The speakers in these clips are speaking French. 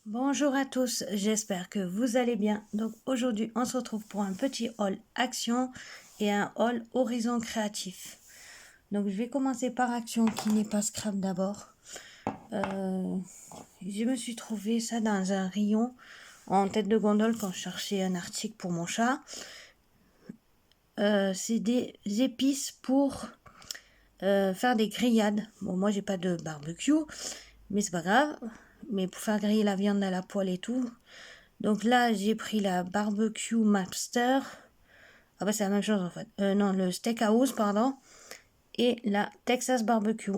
Bonjour à tous, j'espère que vous allez bien. Donc aujourd'hui on se retrouve pour un petit haul action et un haul horizon créatif. Donc je vais commencer par action qui n'est pas scrap d'abord. Je me suis trouvé ça dans un rayon en tête de gondole quand je cherchais un article pour mon chat. C'est des épices pour faire des grillades. Bon, moi j'ai pas de barbecue, mais c'est pas grave. Mais pour faire griller la viande à la poêle et tout. Donc là, j'ai pris la barbecue Mapster. Ah bah c'est la même chose en fait. Non, le Steakhouse, pardon. Et la Texas Barbecue.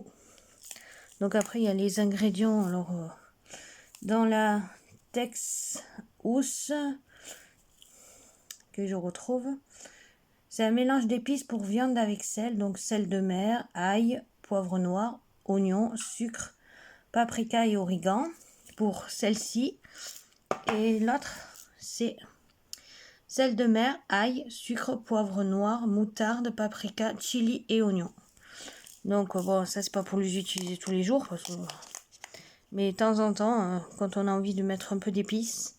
Donc après, il y a les ingrédients. Alors, dans la Texas que je retrouve, c'est un mélange d'épices pour viande avec sel. Donc sel de mer, ail, poivre noir, oignon, sucre, paprika et origan. Pour celle-ci. Et l'autre, c'est sel de mer, ail, sucre, poivre noir, moutarde, paprika, chili et oignon. Donc bon, ça c'est pas pour les utiliser tous les jours, parce que... mais de temps en temps, quand on a envie de mettre un peu d'épices.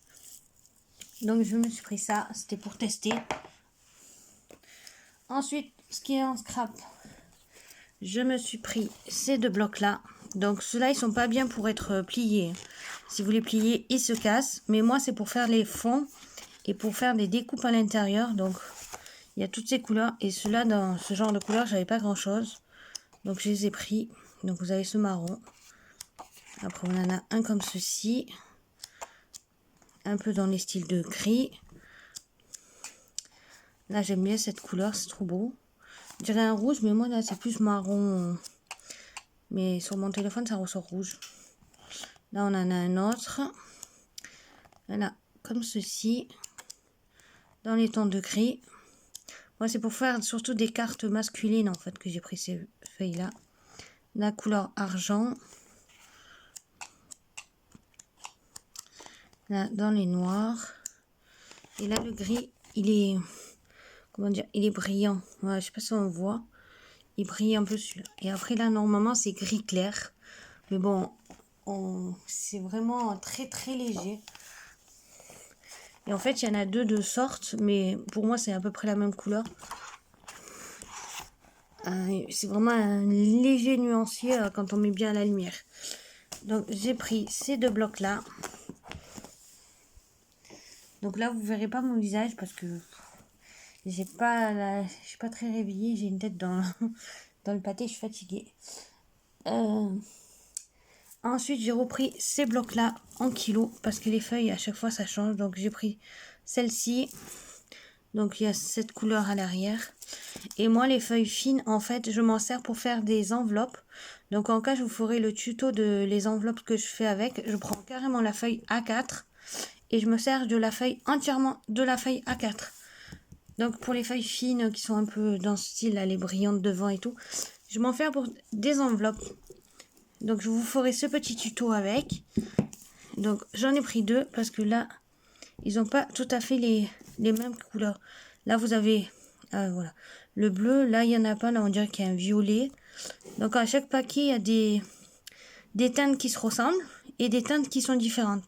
Donc je me suis pris ça, c'était pour tester. Ensuite, ce qui est en scrap, je me suis pris ces deux blocs là. Donc ceux-là, ils sont pas bien pour être pliés. Si vous les pliez, ils se cassent. Mais moi, c'est pour faire les fonds et pour faire des découpes à l'intérieur. Donc il y a toutes ces couleurs. Et ceux-là, dans ce genre de couleur, j'avais pas grand chose. Donc je les ai pris. Donc vous avez ce marron. Après on en a un comme ceci. Un peu dans les styles de gris. Là j'aime bien cette couleur, c'est trop beau. Je dirais un rouge, mais moi là c'est plus marron. Mais sur mon téléphone ça ressort rouge. Là on en a un autre. Voilà, comme ceci. Dans les tons de gris. Moi c'est pour faire surtout des cartes masculines en fait que j'ai pris ces feuilles là. La couleur argent. Là dans les noirs. Et là le gris il est... comment dire, il est brillant. Ouais, je sais pas si on voit. Il brille un peu celui-là. Et après là normalement c'est gris clair. Mais bon, c'est vraiment très très léger. Et en fait il y en a deux de sortes. Mais pour moi c'est à peu près la même couleur. C'est vraiment un léger nuancier quand on met bien la lumière. Donc j'ai pris ces deux blocs là. Donc là vous verrez pas mon visage parce que je suis pas très réveillée, j'ai une tête dans le pâté, je suis fatiguée. Ensuite j'ai repris ces blocs là en kilos parce que les feuilles à chaque fois ça change. Donc j'ai pris celle-ci. Donc il y a cette couleur à l'arrière. Et moi les feuilles fines en fait je m'en sers pour faire des enveloppes. Donc en cas je vous ferai le tuto de les enveloppes que je fais avec. Je prends carrément la feuille A4 et je me sers de la feuille entièrement de la feuille A4. Donc pour les feuilles fines qui sont un peu dans ce style là, les brillantes devant et tout, je m'en sers pour des enveloppes. Donc je vous ferai ce petit tuto avec. Donc j'en ai pris deux parce que là ils n'ont pas tout à fait les mêmes couleurs. Là vous avez voilà, le bleu, là il n'y en a pas, là on dirait qu'il y a un violet. Donc à chaque paquet il y a des teintes qui se ressemblent et des teintes qui sont différentes.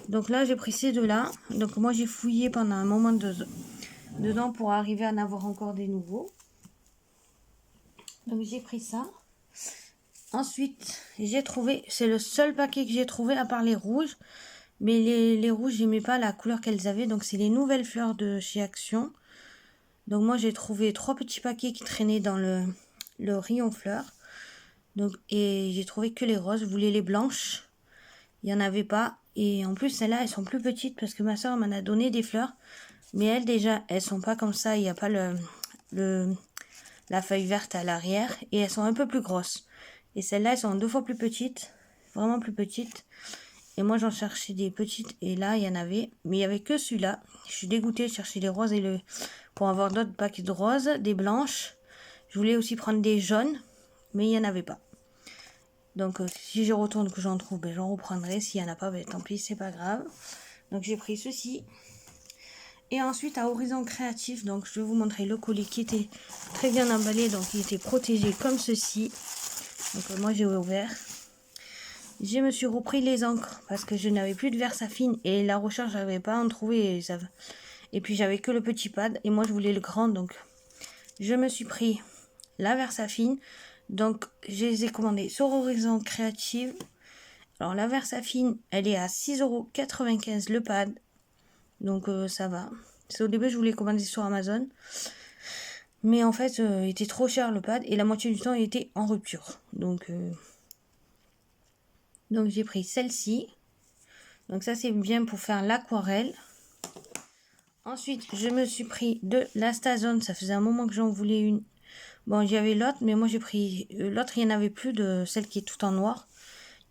Donc là j'ai pris ces deux là. Donc moi j'ai fouillé pendant un moment dedans pour arriver à en avoir encore des nouveaux. Donc j'ai pris ça. Ensuite j'ai trouvé, c'est le seul paquet que j'ai trouvé à part les rouges. Mais les rouges j'aimais pas la couleur qu'elles avaient. Donc c'est les nouvelles fleurs de chez Action. Donc moi j'ai trouvé 3 petits paquets qui traînaient dans le rayon fleurs. Donc, et j'ai trouvé que les roses. Je voulais les blanches. Il n'y en avait pas. Et en plus celles-là elles sont plus petites parce que ma soeur m'en a donné des fleurs. Mais elles déjà elles sont pas comme ça. Il n'y a pas la feuille verte à l'arrière. Et elles sont un peu plus grosses. Et celles-là elles sont 2 fois plus petites. Vraiment plus petites. Et moi j'en cherchais des petites. Et là il y en avait. Mais il n'y avait que celui-là. Je suis dégoûtée de chercher les roses pour avoir d'autres paquets de roses. Des blanches. Je voulais aussi prendre des jaunes. Mais il n'y en avait pas. Donc si je retourne que j'en trouve, ben, j'en reprendrai. S'il n'y en a pas, ben, tant pis, c'est pas grave. Donc j'ai pris ceci. Et ensuite à Horizon Créatif, donc je vais vous montrer le colis qui était très bien emballé. Donc il était protégé comme ceci. Donc moi j'ai ouvert. je me suis repris les encres parce que je n'avais plus de Versafine et la recherche, j'avais pas en trouver. Et puis j'avais que le petit pad et moi je voulais le grand, donc je me suis pris la Versafine. Donc je les ai commandés sur Horizon Creative. Alors la Versafine, elle est à 6,95 € le pad. Donc ça va. Au début je voulais commander sur Amazon. Mais en fait il était trop cher le pad et la moitié du temps il était en rupture. Donc j'ai pris celle-ci. Donc ça c'est bien pour faire l'aquarelle. Ensuite je me suis pris de l'Astazone. Ça faisait un moment que j'en voulais une. Bon, il y avait l'autre, mais moi j'ai pris l'autre, il n'y en avait plus de celle qui est tout en noir.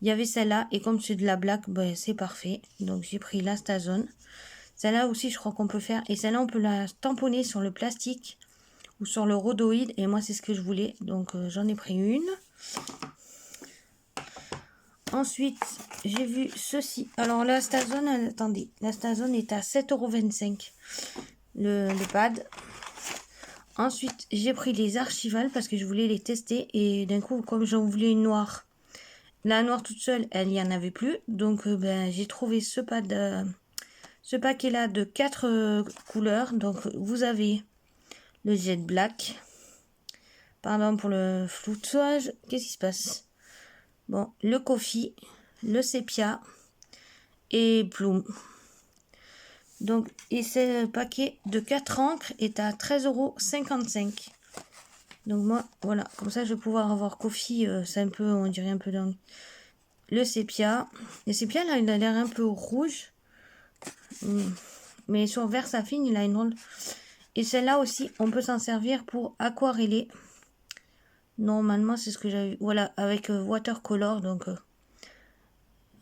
Il y avait celle-là, et comme c'est de la black, ben, c'est parfait. Donc j'ai pris l'Astazone. Celle-là aussi, je crois qu'on peut faire. Et celle-là, on peut la tamponner sur le plastique ou sur le rhodoïde. Et moi, c'est ce que je voulais. Donc j'en ai pris une. Ensuite, j'ai vu ceci. Alors l'Astazone, attendez, l'Astazone est à 7,25 € le pad. Ensuite, j'ai pris les archivales parce que je voulais les tester. Et d'un coup, comme j'en voulais une noire, la noire toute seule, elle n'y en avait plus. Donc, j'ai trouvé ce paquet-là de 4 couleurs. Donc, vous avez le jet black. Pardon pour le floutage. Qu'est-ce qui se passe? Bon, le coffee, le sépia et Bloom. Donc, et ce paquet de 4 encres est à 13,55 €. Donc moi, voilà, comme ça je vais pouvoir avoir coffee, c'est un peu, on dirait un peu dans le sépia. Le sépia là, il a l'air un peu rouge. Mais sur Versafine, il a une rôle. Et celle-là aussi, on peut s'en servir pour aquareller. Normalement, c'est ce que j'avais. Voilà, avec watercolor, donc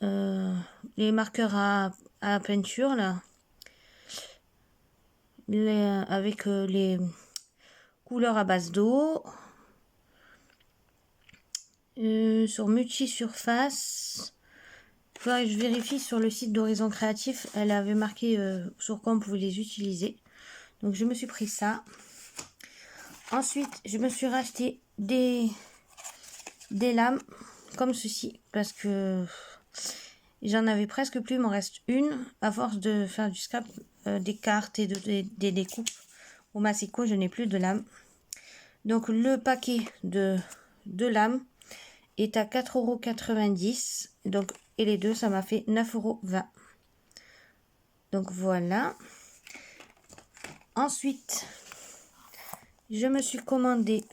les marqueurs à peinture là. Avec les couleurs à base d'eau. Sur multi-surface. Faudrait que je vérifie sur le site d'Horizon Créatif. Elle avait marqué sur quoi on pouvait les utiliser. Donc je me suis pris ça. Ensuite, je me suis racheté des lames comme ceci. Parce que j'en avais presque plus. Il m'en reste une. À force de faire du scrap, des cartes et des découpes. Au massicot, je n'ai plus de lames. Donc le paquet de lames est à 4,90 €. Donc, et les deux, ça m'a fait 9,20 €. Donc voilà. Ensuite, je me suis commandé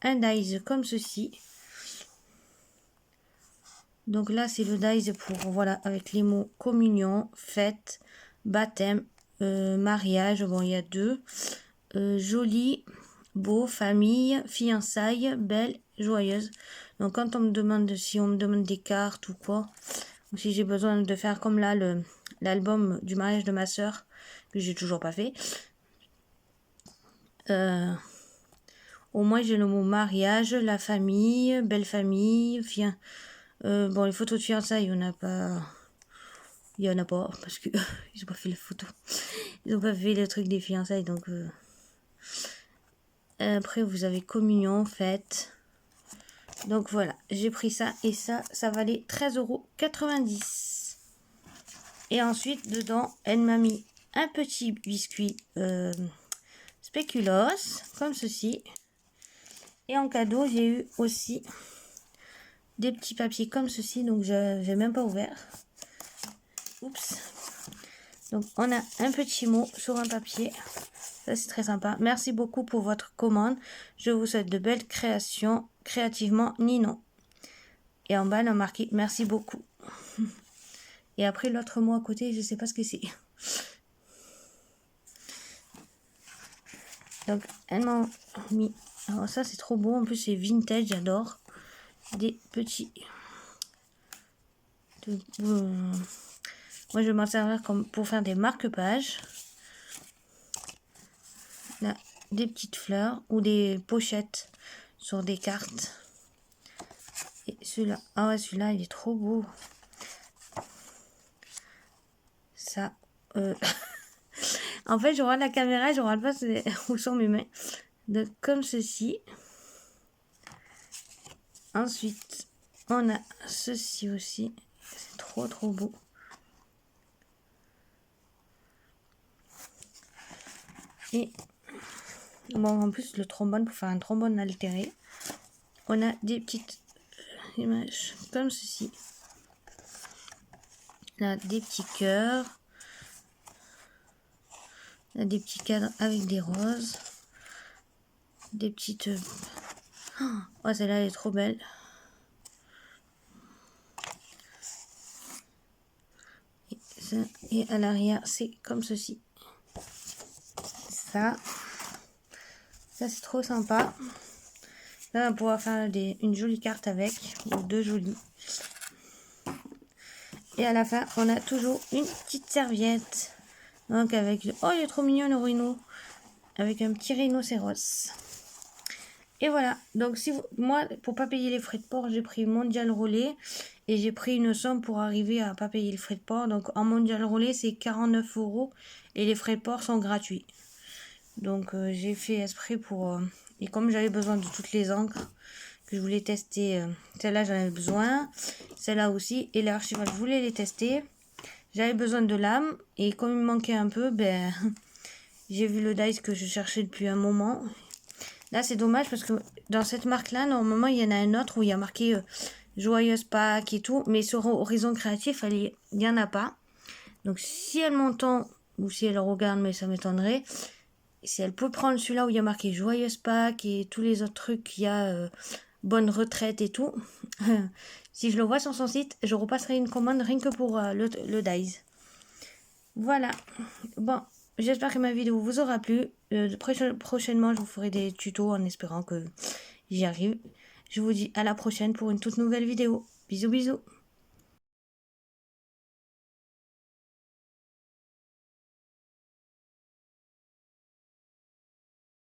un dies comme ceci. Donc là, c'est le dies pour, voilà, avec les mots communion, fête, baptême, mariage. Bon, il y a deux. Joli, beau, famille, fiançailles, belle, joyeuse. Donc quand on me demande, si on me demande des cartes ou quoi, ou si j'ai besoin de faire comme là l'album du mariage de ma soeur, que j'ai toujours pas fait, au moins j'ai le mot mariage, la famille, belle famille, bon, les photos de fiançailles, il y en a pas parce que ils ont pas fait les photos, ils ont pas fait le truc des fiançailles. Donc après vous avez communion, fête. Donc voilà, j'ai pris ça et ça valait 13,90 €. Et ensuite dedans, elle m'a mis un petit biscuit spéculoos comme ceci. Et en cadeau, j'ai eu aussi des petits papiers comme ceci. Donc je n'ai même pas ouvert. Oups. Donc on a un petit mot sur un papier. Ça c'est très sympa. Merci beaucoup pour votre commande. Je vous souhaite de belles créations. Créativement Ninon. Et en bas on a marqué merci beaucoup. Et après l'autre mot à côté, je sais pas ce que c'est. Donc elle m'a mis. Alors ça c'est trop beau. En plus c'est vintage, j'adore. Des petits. Moi je vais m'en servir comme pour faire des marque-pages. Là, des petites fleurs ou des pochettes sur des cartes. Et celui-là, ah ouais, celui-là il est trop beau. Ça, en fait, je regarde la caméra, je regarde pas où sont mes mains. Donc, comme ceci. Ensuite, On a ceci aussi. C'est trop beau. Et bon, en plus, le trombone, pour faire un trombone altéré, on a des petites images comme ceci. Là, des petits cœurs. Là, des petits cadres avec des roses. Des petites... Oh, celle-là, elle est trop belle. Et à l'arrière, c'est comme ceci. Ça c'est trop sympa. Là, on va pouvoir faire une jolie carte avec, ou deux jolies. Et à la fin, on a toujours une petite serviette. Donc avec... Oh, il est trop mignon le rhino. Avec un petit rhinocéros. Et voilà. Donc si vous... moi, pour pas payer les frais de port, j'ai pris Mondial Relais. Et j'ai pris une somme pour arriver à pas payer les frais de port. Donc en Mondial Relais, c'est 49 €. Et les frais de port sont gratuits. Donc j'ai fait esprit pour... et comme j'avais besoin de toutes les encres que je voulais tester, celle-là j'en avais besoin, celle-là aussi, et l'archivage je voulais les tester. J'avais besoin de lames, et comme il me manquait un peu, ben j'ai vu le dice que je cherchais depuis un moment. Là c'est dommage parce que dans cette marque-là, normalement il y en a un autre où il y a marqué Joyeuse Pâques et tout, mais sur Horizon Créatif, il n'y en a pas. Donc si elle m'entend, ou si elle regarde, mais ça m'étonnerait, si elle peut prendre celui-là où il y a marqué Joyeuse Pâques et tous les autres trucs qu'il y a, bonne retraite et tout, si je le vois sur son site, je repasserai une commande rien que pour le dice. Voilà. Bon, j'espère que ma vidéo vous aura plu. Prochainement, je vous ferai des tutos en espérant que j'y arrive. Je vous dis à la prochaine pour une toute nouvelle vidéo. Bisous bisous.